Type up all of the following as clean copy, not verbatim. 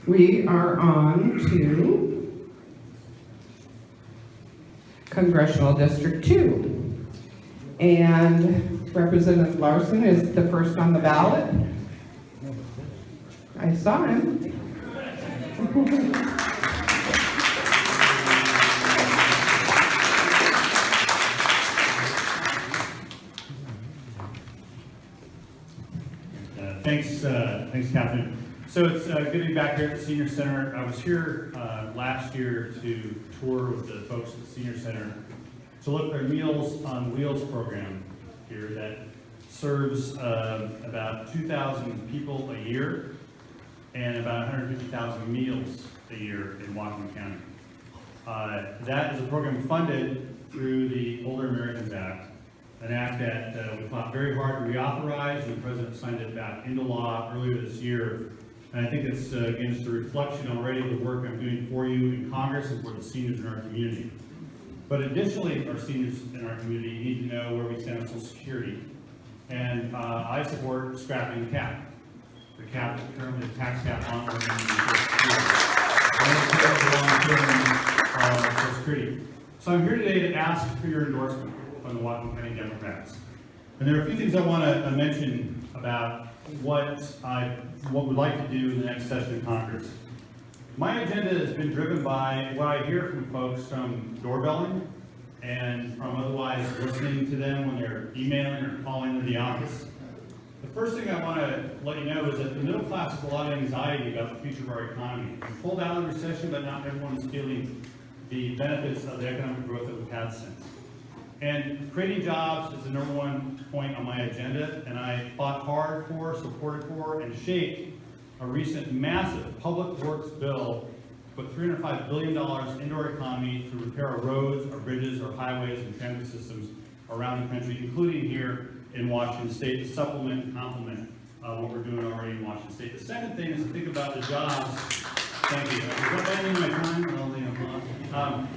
We are on to Congressional District 2. And Representative Larson is the first on the ballot. I saw him. Thanks, Catherine. So it's good to be back here at the Senior Center. I was here last year to tour with the folks at the Senior Center to look at their Meals on Wheels program here that serves about 2,000 people a year and about 150,000 meals a year in Whatcom County. That is a program funded through the Older Americans Act, an act that we fought very hard to reauthorize, and the President signed it back into law earlier this year. And I think it's, again, just a reflection already of the work I'm doing for you in Congress and for the seniors in our community. But additionally, our seniors in our community need to know where we stand on Social Security. And I support scrapping the cap. The cap, currently the tax cap on our Social Security. So I'm here today to ask for your endorsement from the Whatcom County Democrats. And there are a few things I want to mention about what we'd like to do in the next session of Congress. My agenda has been driven by what I hear from folks from doorbelling and from otherwise listening to them when they're emailing or calling to the office. The first thing I want to let you know is that the middle class has a lot of anxiety about the future of our economy. We've pulled out of the recession, but not everyone is feeling the benefits of the economic growth that we've had since. And creating jobs is the #1 point on my agenda, and I fought hard for, supported for, and shaped a recent massive public works bill to put $305 billion into our economy to repair our roads, our bridges, our highways, and transit systems around the country, including here in Washington State, to supplement and complement what we're doing already in Washington State. The second thing is to think about the jobs. Thank you. Is that ending my time?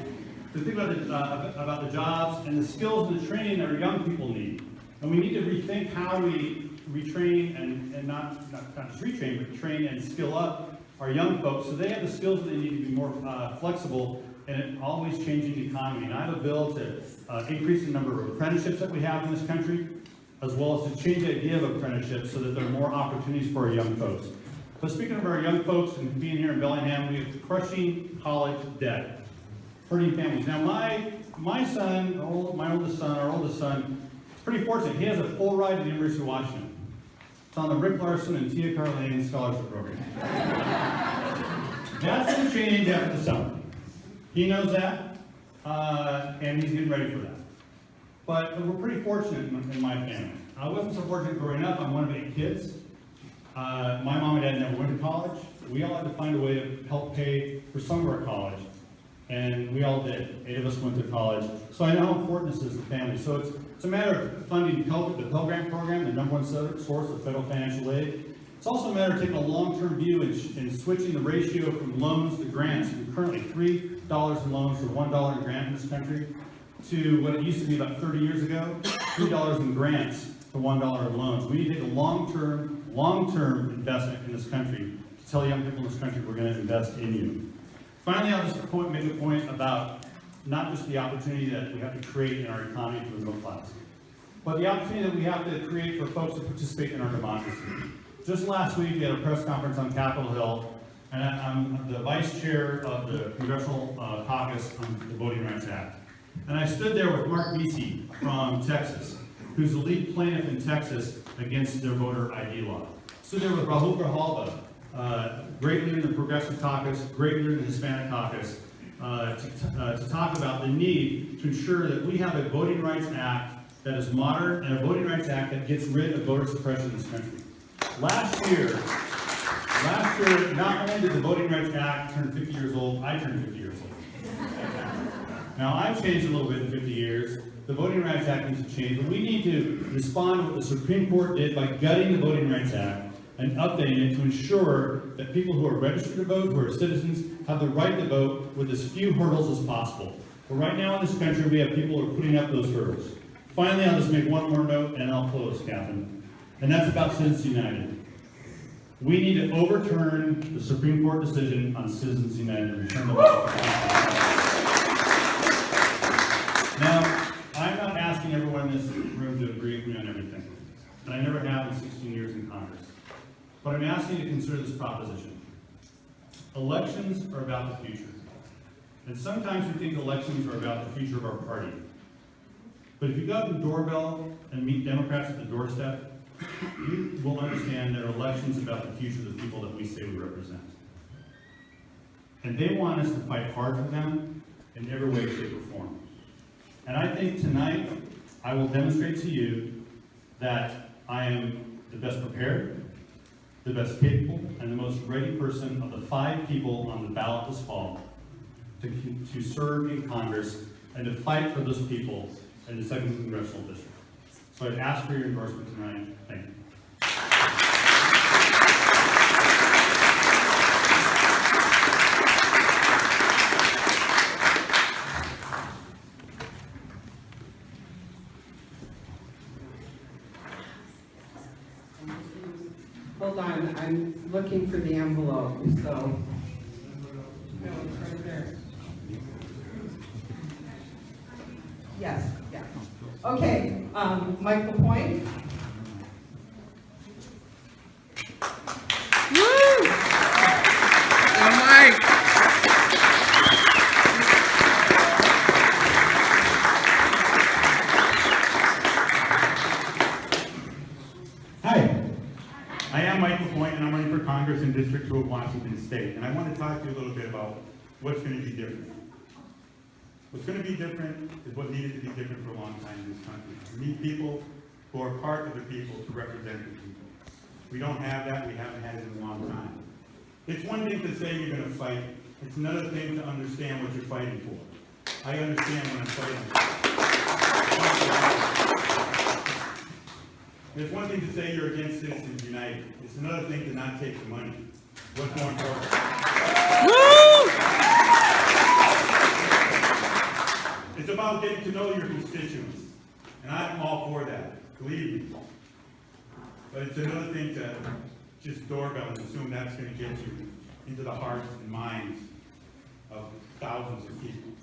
To think about the jobs and the skills and the training that our young people need. And we need to rethink how we retrain and not just retrain, but train and skill up our young folks so they have the skills that they need to be more flexible in an always changing economy. And I have a bill to increase the number of apprenticeships that we have in this country, as well as to change the idea of apprenticeships so that there are more opportunities for our young folks. So speaking of our young folks and being here in Bellingham, we have crushing college debt. Hurting families. Now, my son, my oldest son, is pretty fortunate. He has a full ride to the University of Washington. It's on the Rick Larson and Tia Carlane Scholarship Program. That's going to change after the summer. He knows that, and he's getting ready for that. But we're pretty fortunate in my family. I wasn't so fortunate growing up. I'm one of 8 kids. My mom and dad never went to college. We all had to find a way to help pay for some of our college. And we all did. 8 of us went to college. So I know how important this is to families. So it's a matter of funding the Pell Grant program, the #1 source of federal financial aid. It's also a matter of taking a long-term view and switching the ratio from loans to grants. We're currently $3 in loans to $1 in grant in this country, to what it used to be about 30 years ago, $3 in grants to $1 in loans. We need to take a long-term investment in this country to tell young people in this country we're going to invest in you. Finally, I'll just make a point about not just the opportunity that we have to create in our economy for the middle class, but the opportunity that we have to create for folks to participate in our democracy. Just last week, we had a press conference on Capitol Hill, and I'm the vice chair of the Congressional Caucus on the Voting Rights Act. And I stood there with Mark Vesey from Texas, who's the lead plaintiff in Texas against their voter ID law. Stood there with Rahul Grijalva, great leader in the Progressive Caucus, great leader in the Hispanic Caucus, to talk about the need to ensure that we have a Voting Rights Act that is modern and a Voting Rights Act that gets rid of voter suppression in this country. Last year, not only did the Voting Rights Act turn 50 years old, I turned 50 years old. Now, I've changed a little bit in 50 years. The Voting Rights Act needs to change, but we need to respond to what the Supreme Court did by gutting the Voting Rights Act and updating it to ensure that people who are registered to vote, who are citizens, have the right to vote with as few hurdles as possible. But right now in this country, we have people who are putting up those hurdles. Finally, I'll just make one more note and I'll close, Catherine. And that's about Citizens United. We need to overturn the Supreme Court decision on Citizens United and return the vote. Now, I'm not asking everyone in this room to agree with me on everything, and I never have in 16 years in Congress. But I'm asking you to consider this proposition. Elections are about the future. And sometimes we think elections are about the future of our party. But if you go to the doorbell and meet Democrats at the doorstep, you will understand that elections about the future of the people that we say we represent. And they want us to fight hard for them in every way, shape, or form. And I think tonight, I will demonstrate to you that I am the best prepared, the best capable, and the most ready person of the 5 people on the ballot this fall to serve in Congress and to fight for those people in the 2nd Congressional District. So I'd ask for your endorsement tonight. Thank you. Hold on, I'm looking for the envelope, so. No, it's right there. Yes, yeah. Okay, Mike Lapointe. Woo! Mike! Hi, I am Mike Lapointe, and I'm running for Congress in District 2 of Washington State. And I want to talk to you a little bit about what's going to be different. What's going to be different is what needed to be different for a long time in this country. We need people who are part of the people to represent the people. We don't have that. We haven't had it in a long time. It's one thing to say you're going to fight. It's another thing to understand what you're fighting for. I understand what I'm fighting for. It's one thing to say you're against Citizens United. It's another thing to not take the money. What's more important? Woo! It's about getting to know your constituents, and I'm all for that, believe me. But it's another thing to just doorbell and assume that's going to get you into the hearts and minds of thousands of people.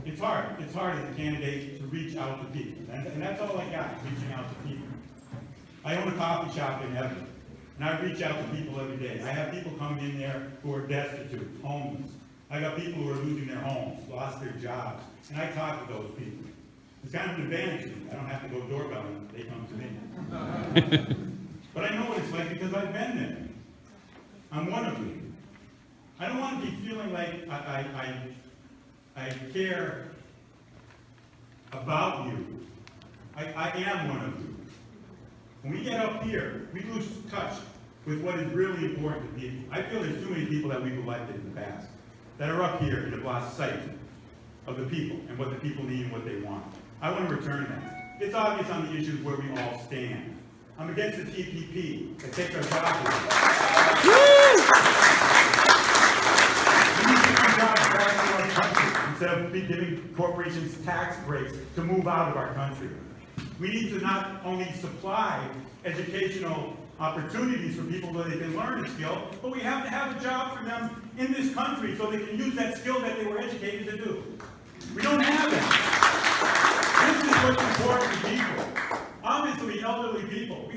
It's hard as a candidate to reach out to people, and that's all I got, reaching out to people. I own a coffee shop in Everett, and I reach out to people every day. I have people come in there who are destitute, homeless. I got people who are losing their homes, lost their jobs, and I talk to those people. It's kind of an advantage to me. I don't have to go doorbelling, they come to me. But I know what it's like because I've been there. I'm one of you. I don't want to be feeling like I care about you. I am one of you. When we get up here, we lose touch with what is really important to people. I feel there's too many people that we've elected in the past that are up here and have lost sight of the people and what the people need and what they want. I want to return that. It's obvious on the issues where we all stand. I'm against the TPP that takes our jobs away. We need to give jobs back to our country instead of giving corporations tax breaks to move out of our country. We need to not only supply educational opportunities for people so they can learn a skill, but we have to have a job for them in this country so they can use that skill that they were educated to do. We don't have that. This is what's important to people. Obviously, elderly people.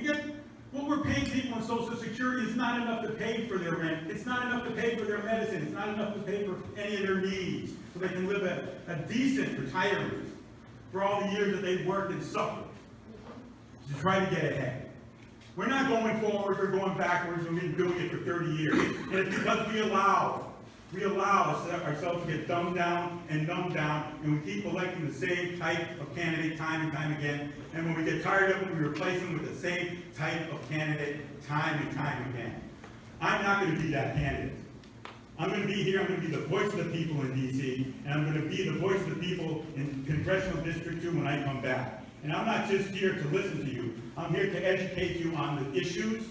What we're paying people on Social Security is not enough to pay for their rent. It's not enough to pay for their medicine. It's not enough to pay for any of their needs so they can live a decent retirement for all the years that they've worked and suffered to try to get ahead. We're not going forward, we're going backwards, and we've been doing it for 30 years. And it's because we allow ourselves to get dumbed down and numbed down, and we keep electing the same type of candidate time and time again. And when we get tired of it, we replace them with the same type of candidate time and time again. I'm not going to be that candidate. I'm going to be here, I'm going to be the voice of the people in D.C., and I'm going to be the voice of the people in Congressional District 2 when I come back. And I'm not just here to listen to you. I'm here to educate you on the issues,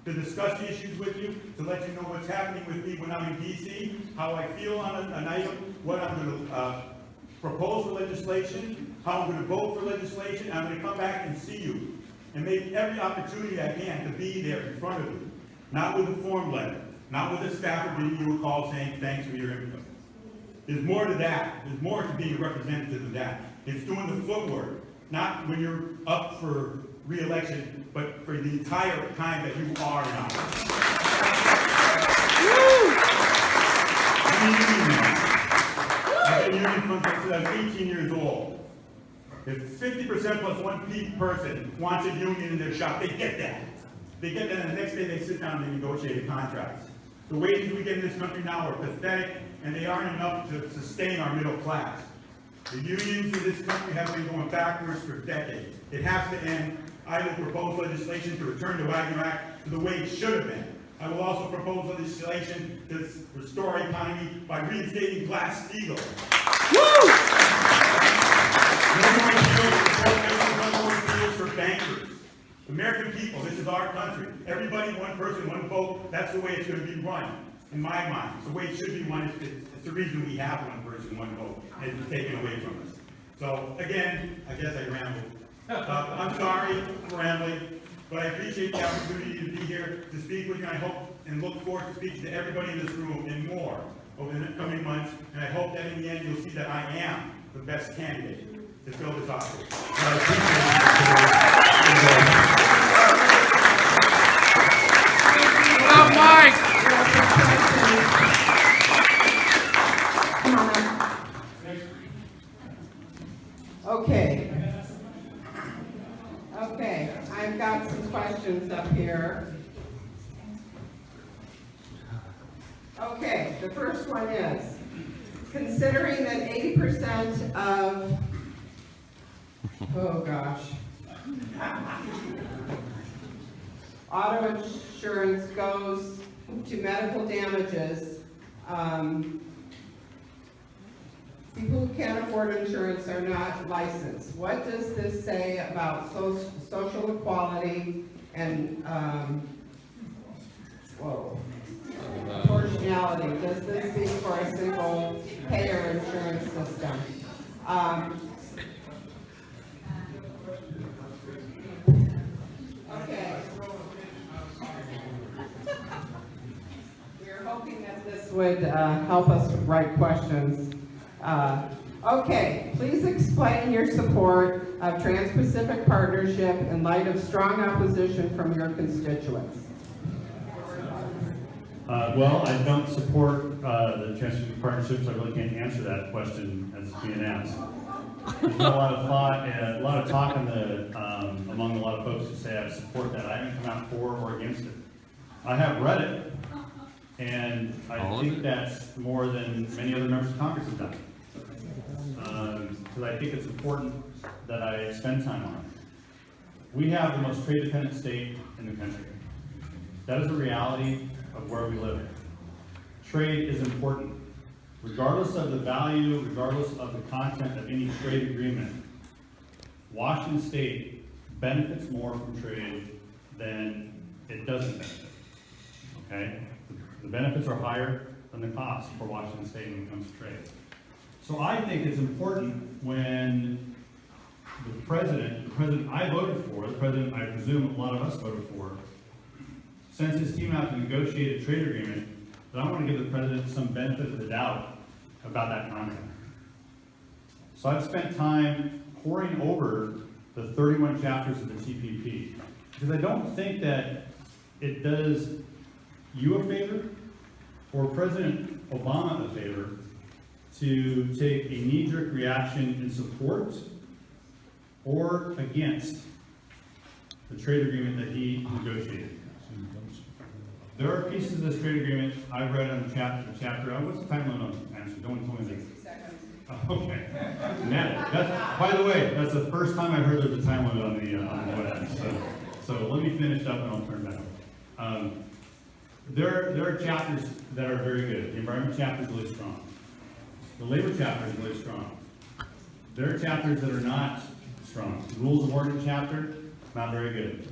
to discuss the issues with you, to let you know what's happening with me when I'm in D.C., how I feel on an item, what I'm going to propose for legislation, how I'm going to vote for legislation, and I'm going to come back and see you and make every opportunity I can to be there in front of you. Not with a form letter, not with a staffer giving you a call saying thanks for your input. There's more to that. There's more to being a representative than that. It's doing the footwork, not when you're up for re-election, but for the entire time that you are in office. I've been union since I was 18 years old. If 50% plus one person wants a union in their shop, they get that. They get that, and the next day they sit down and they negotiate a contract. The wages we get in this country now are pathetic, and they aren't enough to sustain our middle class. The unions in this country have been going backwards for decades. It has to end. I will propose legislation to return the Wagner Act to the way it should have been. I will also propose legislation to restore our economy by reinstating Glass-Steagall. No more deals for bankers. American people, this is our country. Everybody, one person, one vote. That's the way it's going to be run, in my mind. It's the way it should be run. It's the reason we have one person, one vote, and it's taken away from us. So, again, I guess I rambled. I'm sorry for rambling, but I appreciate the opportunity to be here to speak with you. I hope and look forward to speaking to everybody in this room and more over the coming months. And I hope that in the end you'll see that I am the best candidate to fill this office. So I Okay. Okay, I've got some questions up here. Okay, the first one is, considering that 80% of, oh gosh, auto insurance goes to medical damages, people who can't afford insurance are not licensed. What does this say about social equality and, proportionality? Does this speak for a single payer insurance system? Okay. We're hoping that this would help us write questions. Okay, please explain your support of Trans-Pacific Partnership in light of strong opposition from your constituents. Well, I don't support the Trans-Pacific Partnership, so I really can't answer that question as it's being asked. There's been a lot of thought and a lot of talk in the, among a lot of folks who say I support that. I haven't come out for or against it. I have read it, and I think that's more than many other members of Congress have done. Because I think it's important that I spend time on it. We have the most trade-dependent state in the country. That is the reality of where we live. Trade is important. Regardless of the value, regardless of the content of any trade agreement, Washington State benefits more from trade than it doesn't benefit. Okay? The benefits are higher than the costs for Washington State when it comes to trade. So I think it's important when the president I voted for, the president I presume a lot of us voted for, sends his team out to negotiate a trade agreement, that I want to give the president some benefit of the doubt about that contract. So I've spent time poring over the 31 chapters of the TPP, because I don't think that it does you a favor or President Obama a favor to take a knee-jerk reaction in support or against the trade agreement that he negotiated. There are pieces of this trade agreement I've read on the chapter. What's the time limit on answer? Don't tell me that. 60 seconds. Okay. That's, by the way, that's the first time I've heard there's a time limit on the website. So let me finish up and I'll turn back. There are chapters that are very good. The environment chapter is really strong. The labor chapter is really strong. There are chapters that are not strong. The rules of origin chapter, not very good.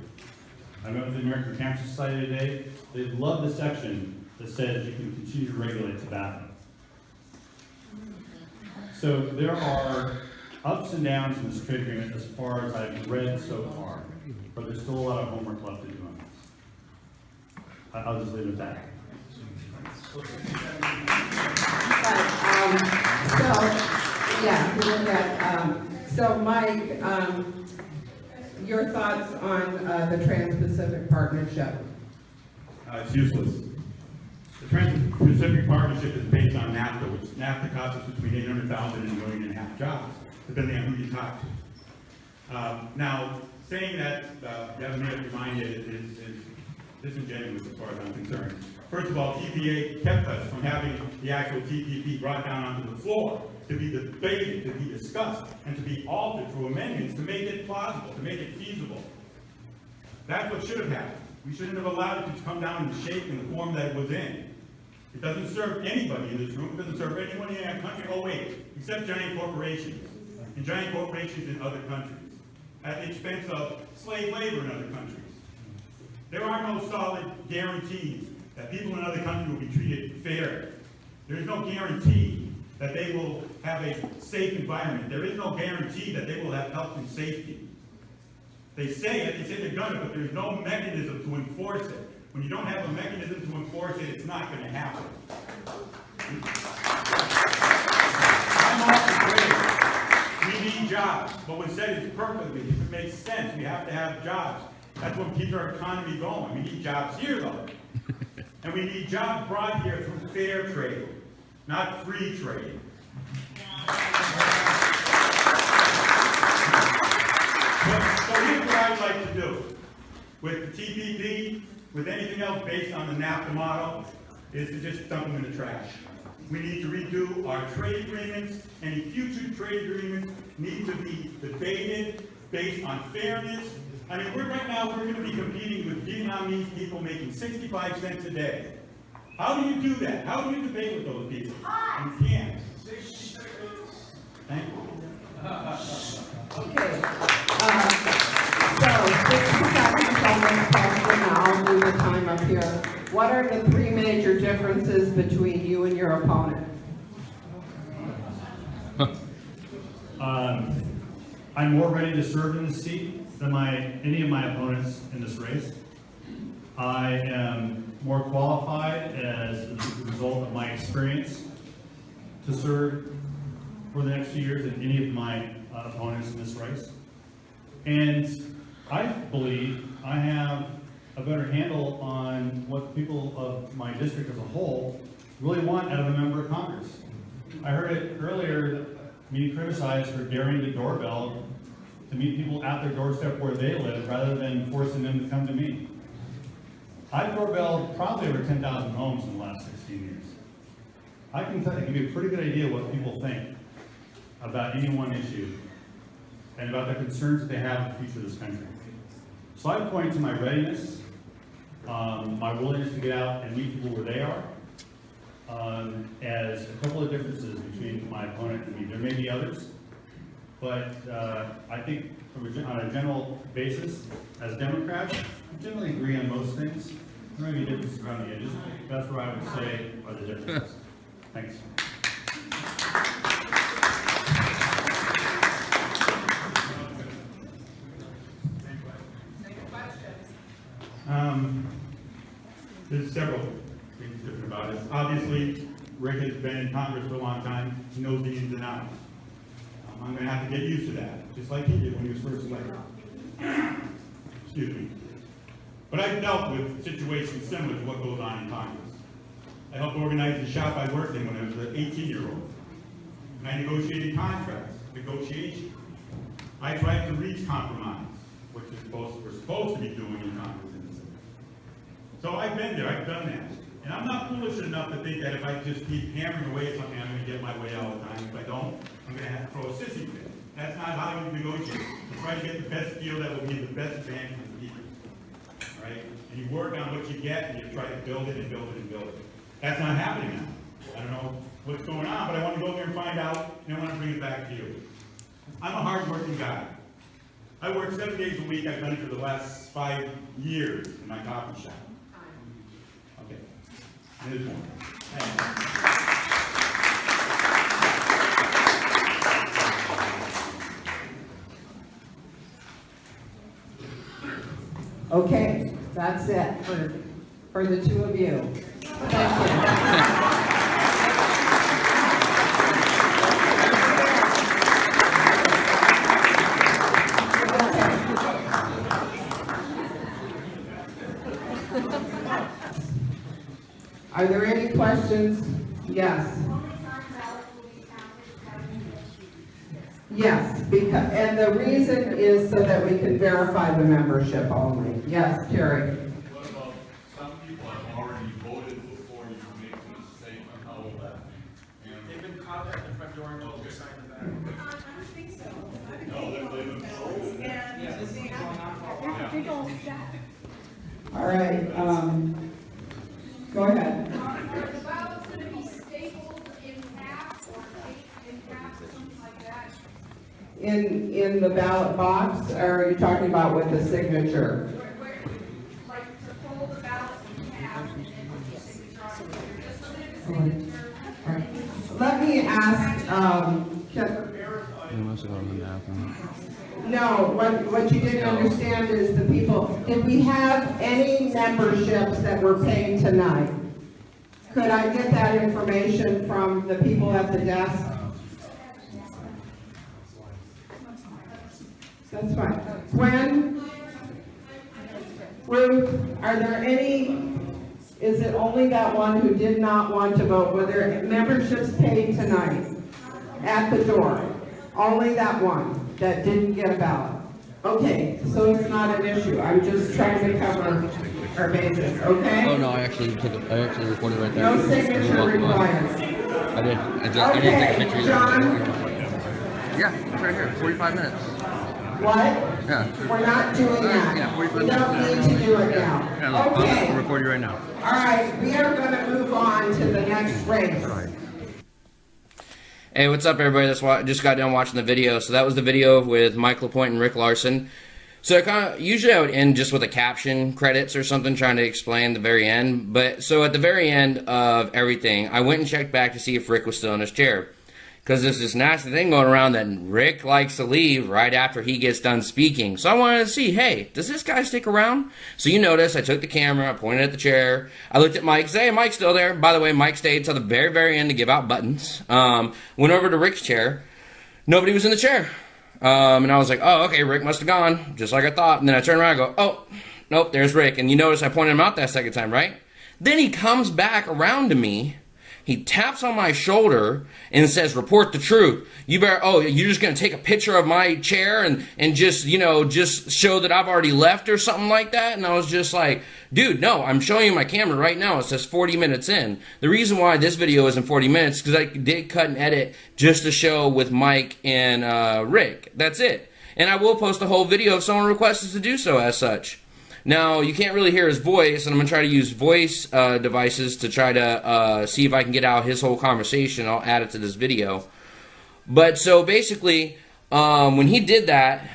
I met with the American Cancer Society today. They love the section that says you can continue to regulate tobacco. So there are ups and downs in this trade agreement as far as I've read so far. but there's still a lot of homework left to do on this. I'll just leave it at that. So Mike, your thoughts on the Trans-Pacific Partnership? It's useless. The Trans-Pacific Partnership is based on NAFTA, which NAFTA costs us between 800,000 and 1.5 million jobs, depending on who you talk to. Now, saying that you have me reminded is disingenuous as far as I'm concerned. First of all, TPA kept us from having the actual TPP brought down onto the floor to be debated, to be discussed, and to be altered through amendments to make it plausible, to make it feasible. That's what should have happened. We shouldn't have allowed it to come down in the shape and the form that it was in. It doesn't serve anybody in this room. It doesn't serve anyone in our country. Oh wait, except giant corporations, and giant corporations in other countries, at the expense of slave labor in other countries. There are no solid guarantees that people in other countries will be treated fair. There is no guarantee that they will have a safe environment. There is no guarantee that they will have health and safety. They say they're gonna, but there's no mechanism to enforce it. When you don't have a mechanism to enforce it, it's not gonna happen. I'm all for trade. We need jobs, but what's said is perfectly, if it makes sense, we have to have jobs. That's what keeps our economy going. We need jobs here, though. And we need jobs brought here through fair trade, not free trade. So here's what I'd like to do. With the TPP, with anything else based on the NAFTA model, is to just dump them in the trash. We need to redo our trade agreements. Any future trade agreements need to be debated based on fairness. I mean, right now, we're going to be competing with Vietnamese people making 65 cents a day. How do you do that? How do you debate with those people? You can't. Thank you. Okay. So 60 seconds on this question, and I'll do the time up here. What are the three major differences between you and your opponent? I'm more ready to serve in this seat than any of my opponents in this race. I am more qualified as a result of my experience to serve for the next few years than any of my opponents in this race. And I believe I have a better handle on what people of my district as a whole really want out of a member of Congress. I heard it earlier, me criticized for daring the doorbell to meet people at their doorstep where they live rather than forcing them to come to me. I've doorbelled probably over 10,000 homes in the last 16 years. I can give you a pretty good idea what people think about any one issue and about the concerns that they have with the future of this country. So I point to my readiness, my willingness to get out and meet people where they are, as a couple of differences between my opponent and me. There may be others, but I think on a general basis, as Democrats, we generally agree on most things. There may be differences around the edges. That's where I would say are the differences. Thanks. There's several things different about it. Obviously, Rick has been in Congress for a long time. He knows the ins and outs. I'm going to have to get used to that, just like he did when he was first elected. Excuse me. But I've dealt with situations similar to what goes on in Congress. I helped organize the shop I worked in when I was an 18-year-old. And I negotiated contracts, negotiation. I tried to reach compromise, which we're supposed to be doing in Congress. So I've been there, I've done that. And I'm not foolish enough to think that if I just keep hammering away at something, I'm going to get my way all the time. If I don't, I'm going to have to throw a sissy fit. That's not how you negotiate. You try to get the best deal that will give the best advantage to the people. Right? And you work on what you get, and you try to build it and build it and build it. That's not happening now. I don't know what's going on, but I want to go there and find out, and I want to bring it back to you. I'm a hard-working guy. I work 7 days a week. I've done it for the last 5 years in my coffee shop. Okay. Here's one. That's it for the two of you. Thank you. Are there any questions? Yes. Yes, because, and the reason is so that we can verify the membership only. Yes, Terry. What about some people have already voted before you make the statement? How will that be? They've been caught at the front door and told to sign the back. I don't think so. No, they've been voted. Yeah, this is going on for a while. Big old stack. All right, go ahead. Are the ballots gonna be stapled in half or taped in half or something like that? In the ballot box, or are you talking about with the signature? Where, like, to fold the ballots in half and then put your signature on it? You're just limited to signature. All right. Let me ask, no, what you didn't understand is the people, did we have any memberships that were paid tonight? Could I get that information from the people at the desk? That's fine. When? Ruth, are there any, is it only that one who did not want to vote? Were there memberships paid tonight at the door? Only that one that didn't get a ballot? Okay, so it's not an issue. I'm just trying to cover our bases, okay? Oh no, I actually recorded right there. No signature required. I didn't take a Okay, picture either. John, Yeah, it's right here, 45 minutes. what? Yeah. We're not doing that. Yeah, 45 We don't minutes. need to do it Yeah, now. look, Okay, I'm recording right now. all right, we are gonna move on to the next race. Hey, what's up, everybody? Just got done watching the video. So that was the video with Mike Lapointe and Rick Larson. So usually I would end just with a caption, credits or something, trying to explain the very end. But so at the very end of everything, I went and checked back to see if Rick was still in his chair. Because there's this nasty thing going around that Rick likes to leave right after he gets done speaking. So I wanted to see, hey, does this guy stick around? So you notice I took the camera, I pointed at the chair, I looked at Mike, said, hey, Mike's still there. By the way, Mike stayed till the very, very end to give out buttons. Went over to Rick's chair. Nobody was in the chair. And I was like, oh, okay, Rick must have gone, just like I thought. And then I turned around and go, oh, nope, there's Rick. And you notice I pointed him out that second time, right? Then he comes back around to me. He taps on my shoulder and says, report the truth. You better, oh, you're just going to take a picture of my chair and just, you know, just show that I've already left or something like that? And I was just like, dude, no, I'm showing you my camera right now. It says 40 minutes in. The reason why this video isn't 40 minutes is because I did cut and edit just to show with Mike and Rick. That's it. And I will post the whole video if someone requests us to do so as such. Now, you can't really hear his voice, and I'm going to try to use voice devices to try to see if I can get out his whole conversation. I'll add it to this video. But so basically, when he did that,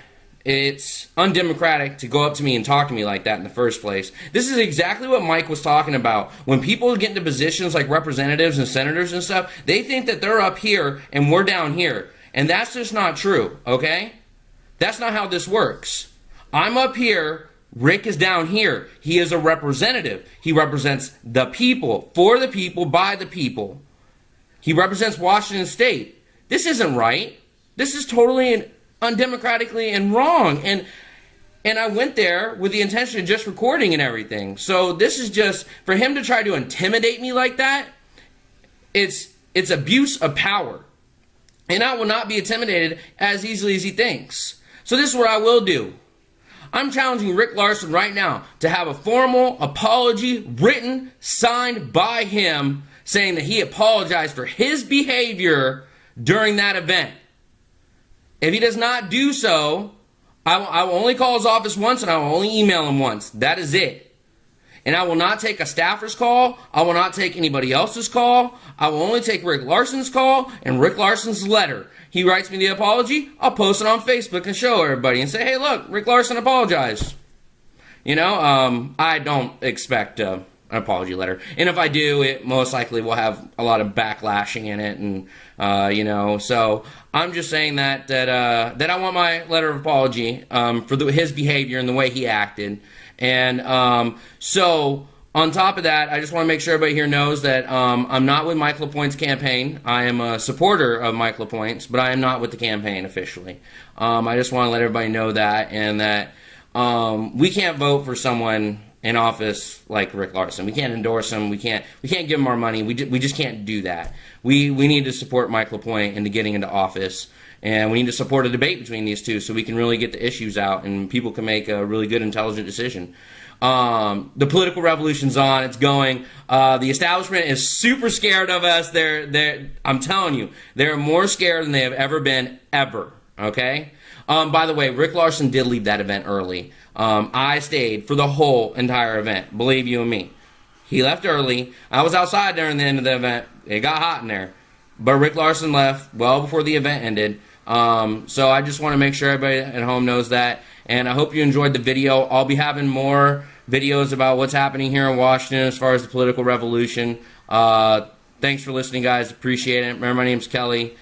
it's undemocratic to go up to me and talk to me like that in the first place. This is exactly what Mike was talking about. When people get into positions like representatives and senators and stuff, they think that they're up here and we're down here. And that's just not true, okay? That's not how this works. I'm up here. Rick is down here. He is a representative. He represents the people, for the people, by the people. He represents Washington State. This isn't right. This is totally undemocratically and wrong. And I went there with the intention of just recording and everything. So this is just, for him to try to intimidate me like that, it's abuse of power. And I will not be intimidated as easily as he thinks. So this is what I will do. I'm challenging Rick Larson right now to have a formal apology written, signed by him, saying that he apologized for his behavior during that event. If he does not do so, I will only call his office once and I will only email him once. That is it. And I will not take a staffer's call. I will not take anybody else's call. I will only take Rick Larson's call and Rick Larson's letter. He writes me the apology, I'll post it on Facebook and show everybody and say, hey, look, Rick Larson apologized. You know, I don't expect an apology letter. And if I do, it most likely will have a lot of backlashing in it. And, you know, so I'm just saying that I want my letter of apology for his behavior and the way he acted. And so on top of that, I just want to make sure everybody here knows that I'm not with Mike LaPointe's campaign. I am a supporter of Mike LaPointe's, but I am not with the campaign officially. I just want to let everybody know that, and that we can't vote for someone in office like Rick Larson. We can't endorse him. We can't give him our money. We just can't do that. We need to support Mike LaPointe into getting into office, and we need to support a debate between these two so we can really get the issues out and people can make a really good, intelligent decision. The political revolution's on. It's going. The establishment is super scared of us. I'm telling you, they're more scared than they have ever been, ever. Okay? By the way, Rick Larson did leave that event early. I stayed for the whole entire event, believe you and me. He left early. I was outside during the end of the event. It got hot in there. But Rick Larson left well before the event ended. So I just want to make sure everybody at home knows that. And I hope you enjoyed the video. I'll be having more videos about what's happening here in Washington as far as the political revolution. Thanks for listening, guys. Appreciate it. Remember, my name's Kelly.